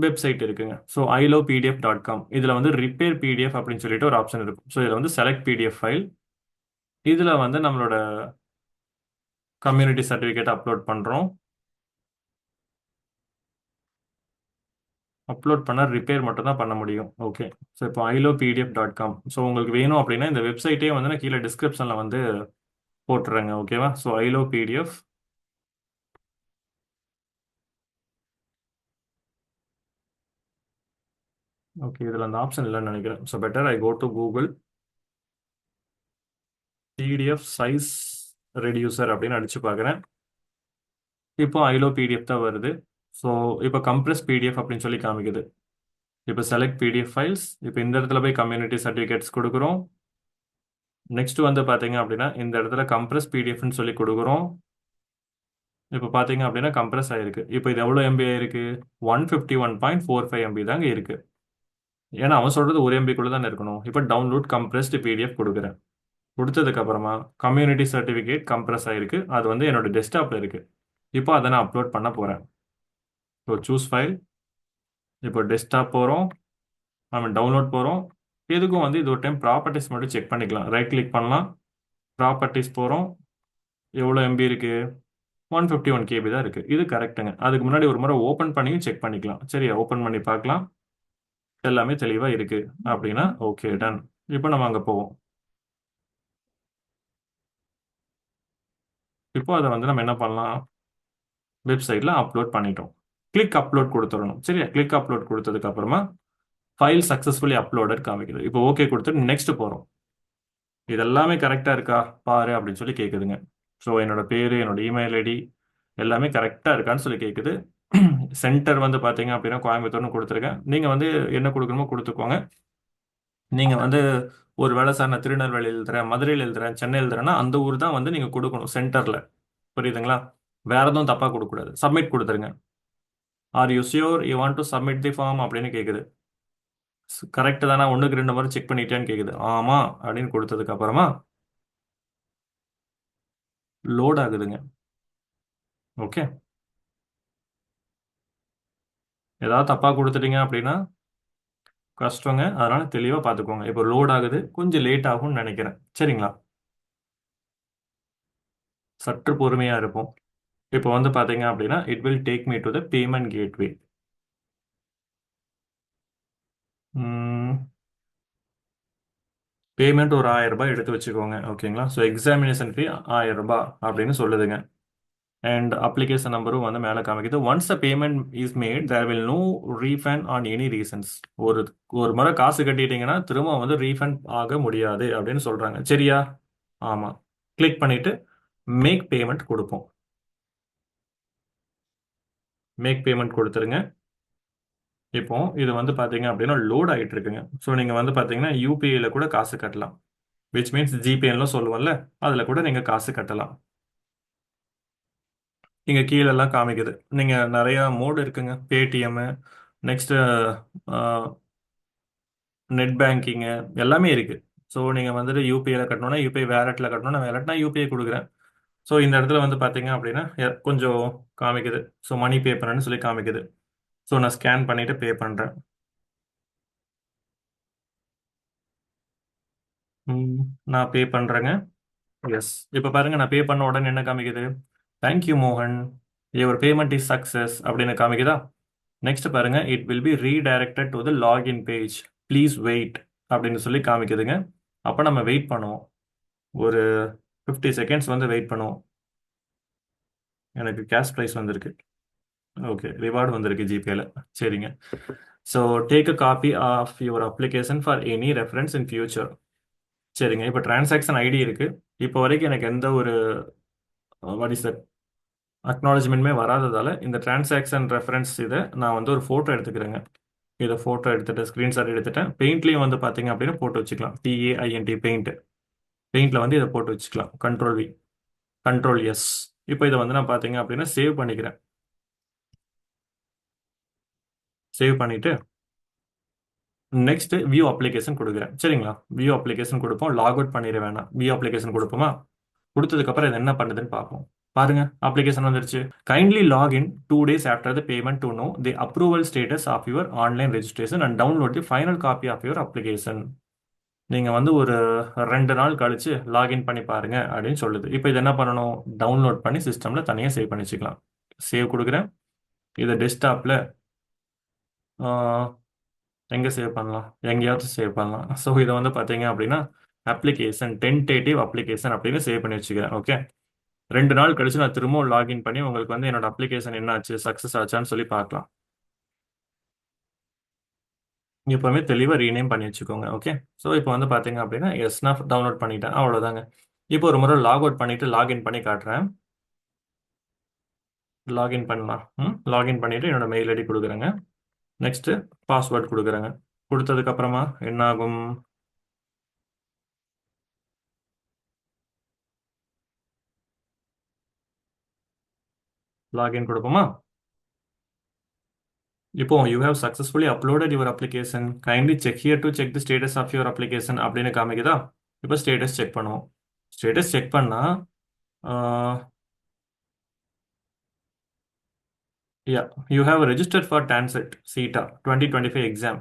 வெப்சைட் இருக்குங்க. So ilovepdf.com. இதில் வந்து ரிப்பேர் பிடிஎஃப் அப்படின்னு சொல்லிட்டு ஒரு ஆப்ஷன் இருக்கும். ஸோ இதில் வந்து செலக்ட் பிடிஎஃப் ஃபைல். இதில் வந்து நம்மளோட கம்யூனிட்டி சர்டிஃபிகேட் அப்லோட் பண்ணுறோம். அப்லோட் பண்ண ரிப்பேர் மட்டும் தான் பண்ண முடியும். ஓகே. ஸோ இப்போ ilovepdf.com. ஸோ உங்களுக்கு வேணும் அப்படின்னா இந்த வெப்சைட்டே வந்து நான் கீழே டிஸ்கிரிப்ஷனில் வந்து போட்டுறேங்க. ஓகேவா? So ilovepdf. ஓகே, இதில் அந்த ஆப்ஷன் இல்லைன்னு நினைக்கிறேன். So better I go to Google PDF size reducer அப்படின்னு அடிச்சு பார்க்குறேன். இப்போ ஐலோ பிடிஎஃப் தான் வருது. ஸோ இப்போ கம்ப்ரஸ் பிடிஎஃப் அப்படின்னு சொல்லி காமிக்குது. இப்போ செலக்ட் பிடிஎஃப் ஃபைல்ஸ். இப்போ இந்த இடத்துல போய் கம்யூனிட்டி சர்டிஃபிகேட்ஸ் கொடுக்குறோம். நெக்ஸ்ட் வந்து பார்த்தீங்க அப்படின்னா இந்த இடத்துல கம்ப்ரஸ் பிடிஎஃப்னு சொல்லி கொடுக்குறோம். இப்போ பார்த்தீங்க அப்படின்னா கம்ப்ரஸ் ஆயிருக்கு. இப்போ இது எவ்வளோ எம்பி ஆயிருக்கு? 151.45 MB தாங்க இருக்கு. ஏன்னா அவன் சொல்றது 1 MB தானே இருக்கணும். இப்போ டவுன்லோட் கம்ப்ரஸ்டு பிடிஎஃப் கொடுக்குறேன். கொடுத்ததுக்கு அப்புறமா கம்யூனிட்டி சர்டிஃபிகேட் கம்ப்ரஸ் ஆயிருக்கு. அது வந்து என்னோட டெஸ்க்டாப்ல இருக்கு. இப்போ அதை நான் அப்லோட் பண்ண போறேன். So choose file. இப்போ டெஸ்க்டாப் போகிறோம், நம்ம டவுன்லோட் போகிறோம். எதுக்கும் வந்து இது ஒரு டைம் ப்ராப்பர்ட்டிஸ் மட்டும் செக் பண்ணிக்கலாம். ரைட் கிளிக் பண்ணலாம், ப்ராப்பர்ட்டிஸ் போகிறோம். எவ்வளோ எம்பி இருக்கு? 151 KB தான் இருக்கு. இது கரெக்டுங்க. அதுக்கு முன்னாடி ஒரு முறை ஓப்பன் பண்ணியும் செக் பண்ணிக்கலாம். சரியா? ஓப்பன் பண்ணி பார்க்கலாம். எல்லாமே தெளிவாக இருக்கு அப்படின்னா ஓகே டன். இப்போ நம்ம அங்கே போவோம். இப்போ அதை வந்து நம்ம என்ன பண்ணலாம், வெப்சைட்டில் அப்லோட் பண்ணிட்டோம். கிளிக் அப்லோட் கொடுத்துடணும். சரியா, கிளிக் அப்லோட் கொடுத்ததுக்கு அப்புறமா ஃபைல் சக்ஸஸ்ஃபுல்லி அப்லோடட் காமிக்குது. இப்போ ஓகே கொடுத்துட்டு நெக்ஸ்ட் போகிறோம். இதெல்லாமே கரெக்டாக இருக்கா பாரு அப்படின்னு சொல்லி கேட்குதுங்க. ஸோ என்னோட பேர், என்னோட இமெயில் ஐடி எல்லாமே கரெக்டாக இருக்கான்னு சொல்லி கேட்குது. சென்டர் வந்து பார்த்தீங்க அப்படின்னா கோயம்புத்தூர்னு கொடுத்துருக்கேன். நீங்கள் வந்து என்ன கொடுக்கணுமோ கொடுத்துக்கோங்க. நீங்கள் வந்து ஒரு வேளை சார் நான் திருநெல்வேலி எழுதுறேன், மதுரையில் எழுதுறேன், சென்னை எழுதுறேன்னா அந்த ஊர் தான் வந்து நீங்கள் கொடுக்கணும் சென்டரில். புரியுதுங்களா? வேற எதுவும் தப்பாக கொடுக்கக்கூடாது. சப்மிட் கொடுத்துருங்க. Are you sure you want to submit the form அப்படின்னு கேட்குது. கரெக்ட் தானே, ஒன்றுக்கு ரெண்டு முறை செக் பண்ணிட்டேன்னு கேட்குது. ஆமாம் அப்படின்னு கொடுத்ததுக்கு அப்புறமா லோட் ஆகுதுங்க. ஓகே, ஏதாவது தப்பாக கொடுத்துட்டீங்க அப்படின்னா கஷ்டங்க. அதனால தெளிவாக பார்த்துக்கோங்க. இப்போ லோட் ஆகுது, கொஞ்சம் லேட் ஆகும்னு நினைக்கிறேன். சரிங்களா, சற்று பொறுமையாக இருப்போம். இப்போ வந்து பார்த்தீங்க அப்படின்னா it will take me to the payment gateway. Payment ஒரு 1000 ரூபாய் எடுத்து வச்சுக்கோங்க. ஓகேங்களா, ஸோ எக்ஸாமினேஷன் ஃபீ 1000 ரூபாய் அப்படின்னு சொல்லுதுங்க. அண்ட் அப்ளிகேஷன் நம்பரும் வந்து மேலே காமிக்குது. Once the payment is made there will no refund on any reasons. ஒரு ஒரு முறை காசு கட்டிட்டீங்கன்னா திரும்ப வந்து ரீஃபண்ட் ஆக முடியாது அப்படின்னு சொல்றாங்க. சரியா? ஆமாம். கிளிக் பண்ணிட்டு மேக் பேமெண்ட் கொடுப்போம். மேக் பேமெண்ட் கொடுத்துருங்க. இப்போ இது வந்து பார்த்தீங்க அப்படின்னா லோட் ஆகிட்டு இருக்குங்க. ஸோ நீங்கள் வந்து பார்த்தீங்கன்னா யூபிஐல கூட காசு கட்டலாம். விச் மீன்ஸ் ஜிபேன்லாம் சொல்லுவோம்ல, அதில் கூட நீங்கள் காசு கட்டலாம். இங்கே கீழெல்லாம் காமிக்குது. நீங்கள் நிறையா மோடு இருக்குங்க. பேடிஎம்மு, நெக்ஸ்ட்டு நெட் பேங்கிங்கு எல்லாமே இருக்குது. ஸோ நீங்கள் வந்துட்டு யூபிஐல கட்டணும்னா யூபிஐ, வேலெட்டில் கட்டணும்னா வேலெட். நான் யூபிஐ கொடுக்குறேன். ஸோ இந்த இடத்துல வந்து பார்த்தீங்க அப்படின்னா கொஞ்சம் காமிக்குது. ஸோ மணி பே பண்ணணும்னு சொல்லி காமிக்குது. ஸோ நான் ஸ்கேன் பண்ணிவிட்டு பே பண்ணுறேன். நான் பே பண்ணுறேங்க. எஸ், இப்போ பாருங்க, நான் பே பண்ண உடனே என்ன காமிக்குது, தேங்க்யூ மோகன், யுவர் பேமெண்ட் இஸ் சக்சஸ் அப்படின்னு காமிக்குதா. நெக்ஸ்ட் பாருங்க, it will be redirected to the login page, please wait அப்படின்னு சொல்லி காமிக்குதுங்க. அப்போ நம்ம வெயிட் பண்ணுவோம். ஒரு 50 செகண்ட்ஸ் வந்து வெயிட் பண்ணுவோம். எனக்கு கேஷ் ப்ரைஸ் வந்திருக்கு. ஓகே, ரிவார்டு வந்திருக்கு ஜிபேல. சரிங்க. So take a copy of your application for any reference in future. சரிங்க, இப்போ டிரான்சாக்ஷன் ஐடி இருக்கு. இப்போ வரைக்கும் எனக்கு எந்த ஒரு வாட் இஸ் தட் அக்னாலஜ்மெண்ட்மே வராததால இந்த டிரான்சாக்ஷன் ரெஃபரன்ஸ் இதை நான் வந்து ஒரு ஃபோட்டோ எடுத்துக்கிறேங்க. இதை ஃபோட்டோ எடுத்துட்டு ஸ்க்ரீன்ஷாட் எடுத்துட்டேன். பெயிண்ட்லேயும் வந்து பார்த்தீங்க அப்படின்னா போட்டு வச்சுக்கலாம். TAINT paint. பெயிண்டில் வந்து இதை போட்டு வச்சுக்கலாம். Control V, control S. இப்போ இதை வந்து நான் பார்த்தீங்க அப்படின்னா சேவ் பண்ணிக்கிறேன். சேவ் பண்ணிவிட்டு நெக்ஸ்ட் வியூ அப்ளிகேஷன் கொடுக்குறேன். சரிங்களா, வியூ அப்ளிகேஷன் கொடுப்போம். லாக் அவுட் பண்ணிட வேணாம், வியூ அப்ளிகேஷன் கொடுப்போமா. கொடுத்ததுக்கப்புறம் இது என்ன பண்ணுதுன்னு பார்ப்போம். பாருங்க, அப்ளிகேஷன் வந்துருச்சு. Kindly login 2 days after the payment to know the approval status of your online registration and download the final copy of your application. நீங்கள் வந்து ஒரு 2 நாள் கழிச்சு லாகின் பண்ணி பாருங்க அப்படின்னு சொல்லுது. இப்போ இது என்ன பண்ணணும், டவுன்லோட் பண்ணி சிஸ்டமில் தனியாக சேவ் பண்ணி வச்சுக்கலாம். சேவ் கொடுக்குறேன். இதை டெஸ்க்டாப்பில் எங்கே சேவ் பண்ணலாம், எங்கேயாவது சேவ் பண்ணலாம். ஸோ இதை வந்து பார்த்தீங்க அப்படின்னா அப்ளிகேஷன் டென்டேட்டிவ் அப்ளிகேஷன் அப்படின்னு சேவ் பண்ணி வச்சுக்கிறேன். ஓகே, 2 நாள் கழிச்சு நான் திரும்பவும் லாகின் பண்ணி உங்களுக்கு வந்து என்னோட அப்ளிகேஷன் என்ன ஆச்சு, சக்ஸஸ் ஆச்சான்னு சொல்லி பார்க்கலாம். எப்பவுமே தெளிவாக ரீநேம் பண்ணி வச்சுக்கோங்க. ஓகே, ஸோ இப்போ வந்து பார்த்தீங்க அப்படின்னா எஸ் நான் டவுன்லோட் பண்ணிட்டேன், அவ்வளோதாங்க. இப்போ ஒரு முறை லாக் அவுட் பண்ணிட்டு லாகின் பண்ணி காட்டுறேன். லாகின் பண்ணலாம். லாகின் பண்ணிட்டு என்னோட மெயில் ஐடி கொடுக்குறேங்க. நெக்ஸ்ட் பாஸ்வேர்ட் கொடுக்குறேங்க. கொடுத்ததுக்கு அப்புறமா என்ன ஆகும், லாகின் கொடுப்போமா. இப்போ you have successfully uploaded your application, kindly check here to check the status of your application அப்படின்னு காமிக்குதா. இப்போ ஸ்டேட்டஸ் செக் பண்ணுவோம். ஸ்டேட்டஸ் செக் பண்ணால் yeah, you have registered for TANCET CEETA 2025 exam.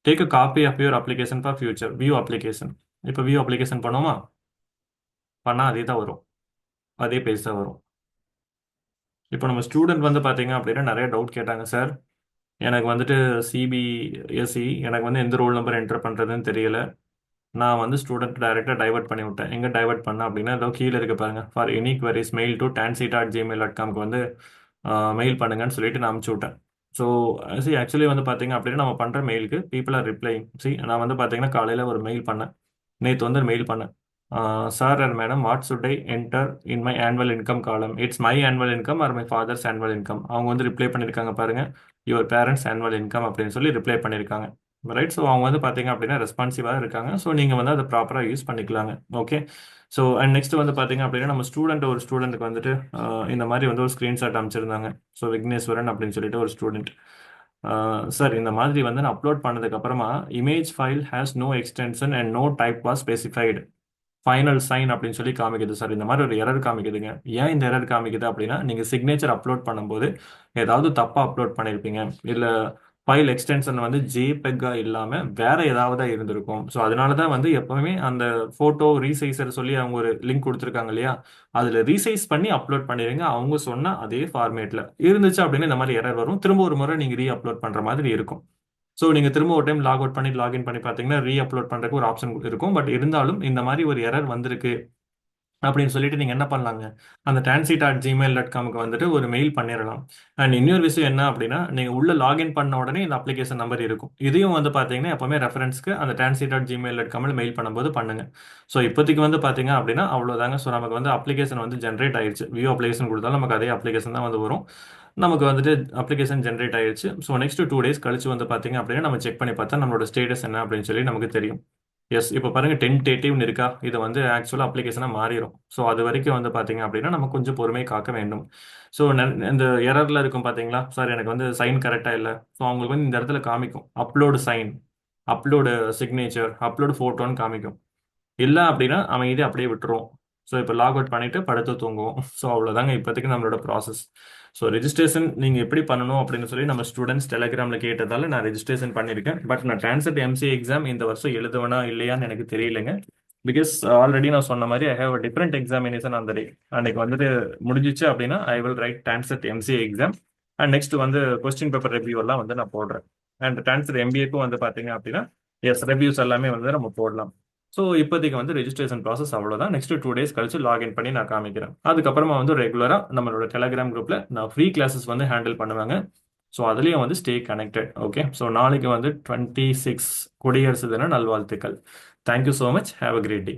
Take a copy of your application for future, view application. இப்போ வியூ அப்ளிகேஷன் பண்ணுவோமா. பண்ணால் அதே தான் வரும், அதே பேஜ் தான் வரும். இப்போ நம்ம ஸ்டூடெண்ட் வந்து பார்த்தீங்க அப்படின்னா நிறைய டவுட் கேட்டாங்க. சார் எனக்கு வந்துட்டு சிபிஎஸ்இ, எனக்கு வந்து எந்த ரோல் நம்பர் என்டர் பண்ணுறதுன்னு தெரியல. நான் வந்து ஸ்டூடெண்ட் டைரெக்டாக டைவர்ட் பண்ணி விட்டேன். எங்கே டைவர்ட் பண்ணேன் அப்படின்னா, ஏதோ கீழே இருக்க பாருங்க, for any queries mail to tansy@gmail.comக்கு வந்து மெயில் பண்ணுங்கன்னு சொல்லிட்டு நான் அனுப்பிச்சு விட்டேன். ஸோ ஆக்சுவலி வந்து பார்த்தீங்க அப்படின்னா நம்ம பண்ணுற மெயிலுக்கு பீப்புள் ஆர் ரிப்ளைங். நான் வந்து பார்த்தீங்கன்னா காலையில் ஒரு மெயில் பண்ணேன், நேற்று வந்து மெயில் பண்ணேன். Sir and madam, what should I enter in my annual income column, it's my annual income or my father's annual income. அவங்க வந்து ரிப்ளை பண்ணியிருக்காங்க பாருங்க, யுவர் பேரண்ட்ஸ் ஆனுவல் இன்கம் அப்படின்னு சொல்லி ரிப்ளை பண்ணியிருக்காங்க. ரைட். ஸோ அவங்க வந்து பார்த்தீங்க அப்படின்னா ரெஸ்பான்சிவாக இருக்காங்க. ஸோ நீங்கள் வந்து அதை ப்ராப்பராக யூஸ் பண்ணிக்கலாங்க. ஓகே. ஸோ அண்ட் நெக்ஸ்ட் வந்து பார்த்தீங்க அப்படின்னா நம்ம ஒரு ஸ்டூடெண்ட்டுக்கு வந்துட்டு இந்த மாதிரி வந்து ஒரு ஸ்க்ரீன்ஷாட் அமைச்சிருந்தாங்க. ஸோ விக்னேஸ்வரன் அப்படின்னு சொல்லிட்டு ஒரு ஸ்டூடெண்ட், சார் இந்த மாதிரி வந்து நான் அப்லோட் பண்ணதுக்கு அப்புறமா image file has no extension and no type was specified, final sign அப்படின்னு சொல்லி காமிக்குது சார். இந்த மாதிரி ஒரு எரர் காமிக்குதுங்க. ஏன் இந்த எரர் காமிக்குது அப்படின்னா, நீங்கள் சிக்னேச்சர் அப்லோட் பண்ணும்போது ஏதாவது தப்பாக அப்லோட் பண்ணியிருப்பீங்க, இல்லை ஃபைல் எக்ஸ்டென்ஷன் வந்து ஜேபெக்கா இல்லாமல் வேற ஏதாவது இருந்திருக்கும். ஸோ அதனால தான் வந்து எப்பவுமே அந்த ஃபோட்டோ ரீசைசர் சொல்லி அவங்க ஒரு லிங்க் கொடுத்துருக்காங்க இல்லையா, அதில் ரீசைஸ் பண்ணி அப்லோட் பண்ணிடுங்க. அவங்க சொன்ன அதே ஃபார்மேட்டில் இருந்துச்சு அப்படின்னு இந்த மாதிரி எரர் வரும். திரும்ப ஒரு முறை நீங்கள் ரீ அப்லோட் பண்ணுற மாதிரி இருக்கும். ஸோ நீங்கள் திரும்ப ஒரு டைம் லாக் அவுட் பண்ணி லாகின் பண்ணி பார்த்தீங்கன்னா ரீ அப்லோட் பண்ணுறதுக்கு ஒரு ஆப்ஷன் இருக்கும். பட் இருந்தாலும் இந்த மாதிரி ஒரு எரர் வந்திருக்கு அப்படின்னு சொல்லிட்டு நீங்கள் என்ன பண்ணலாங்க, அந்த tansy@gmail.comக்கு வந்துட்டு ஒரு மெயில் பண்ணிடலாம். அண்ட் இன்னொரு விஷயம் என்ன அப்படின்னா, நீங்கள் உள்ள லாகின் பண்ண உடனே இந்த அப்ளிகேஷன் நம்பர் இருக்கும். இதையும் வந்து பார்த்தீங்கன்னா எப்பவுமே ரெஃபரன்ஸ்க்கு அந்த tansy.gmail.comல மெயில் பண்ணும்போது பண்ணுங்க. ஸோ இப்போதைக்கு வந்து பார்த்தீங்க அப்படின்னா அவ்வளோதாங்க. ஸோ நமக்கு வந்து அப்ளிகேஷன் வந்து ஜென்ரேட் ஆயிடுச்சு. வியூ அப்ளிகேஷன் கொடுத்தாலும் நமக்கு அதே அப்ளிகேஷன் தான் வந்து வரும். நமக்கு வந்துட்டு அப்ளிகேஷன் ஜென்ரேட் ஆயிடுச்சு. ஸோ நெக்ஸ்ட் 2 days கழிச்சு வந்து பார்த்தீங்க அப்படின்னா நம்ம செக் பண்ணி பார்த்தா நம்மளோட ஸ்டேட்டஸ் என்ன அப்படின்னு சொல்லி நமக்கு தெரியும். எஸ், இப்போ பாருங்க டென்டேட்டிவ்னு இருக்கா, இது வந்து ஆக்சுவலாக அப்ளிகேஷனாக மாறிடும். ஸோ அது வரைக்கும் வந்து பார்த்தீங்க அப்படின்னா நம்ம கொஞ்சம் பொறுமை காக்க வேண்டும். ஸோ இந்த எரரில் இருக்கும் பார்த்தீங்களா, சார் எனக்கு வந்து சைன் கரெக்டாக இல்லை. ஸோ அவங்களுக்கு வந்து இந்த இடத்துல காமிக்கும் upload sign, upload signature, upload ஃபோட்டோன்னு காமிக்கும். இல்லை அப்படின்னா அமைதியாக அப்படியே விட்டுருவோம். ஸோ இப்போ லாக் அவுட் பண்ணிட்டு படுத்து தூங்குவோம். ஸோ அவ்வளோதாங்க இப்போதைக்கு நம்மளோட ப்ராசஸ். ஸோ ரெஜிஸ்ட்ரேஷன் நீங்கள் எப்படி பண்ணணும் அப்படின்னு சொல்லி நம்ம ஸ்டூடெண்ட்ஸ் டெலிகிராமில் கேட்டதால நான் ரெஜிஸ்ட்ரேஷன் பண்ணியிருக்கேன். பட் நான் ட்ரான்ஸ்ஃபர் எம்சிஏ எக்ஸாம் இந்த வருஷம் எழுதுவேனா இல்லையான்னு எனக்கு தெரியலைங்க. பிகாஸ் ஆல்ரெடி நான் சொன்ன மாதிரி I have a different examination அந்த டே. அன்னைக்கு வந்துட்டு முடிஞ்சிச்சு அப்படின்னா I will write transfer MCA exam. And next வந்து கொஸ்டின் பேப்பர் ரிவ்யூ எல்லாம் வந்து நான் போடுறேன். அண்ட் ட்ரான்ஸ்ஃபர் எம்பிஏக்கும் வந்து பார்த்தீங்க அப்படின்னா எஸ், ரிவ்யூஸ் எல்லாமே வந்து நம்ம போடலாம். ஸோ இப்போதைக்கு வந்து ரெஜிஸ்ட்ரேஷன் ப்ராசஸ் அவ்வளோதான். நெக்ஸ்ட் 2 days கழிச்சு லாகின் பண்ணி நான் காமிக்கிறேன். அதுக்கப்புறமா வந்து ரெகுலராக நம்மளோட டெலிகிராம் குரூப்பில் நான் ஃப்ரீ கிளாஸஸ் வந்து ஹேண்டில் பண்ணுவாங்க. ஸோ அதுலேயும் வந்து ஸ்டே கனெக்டட். ஓகே. ஸோ நாளைக்கு வந்து 26 குடியரசு தின நல்வாழ்த்துக்கள். Thank you so much. Have a great day.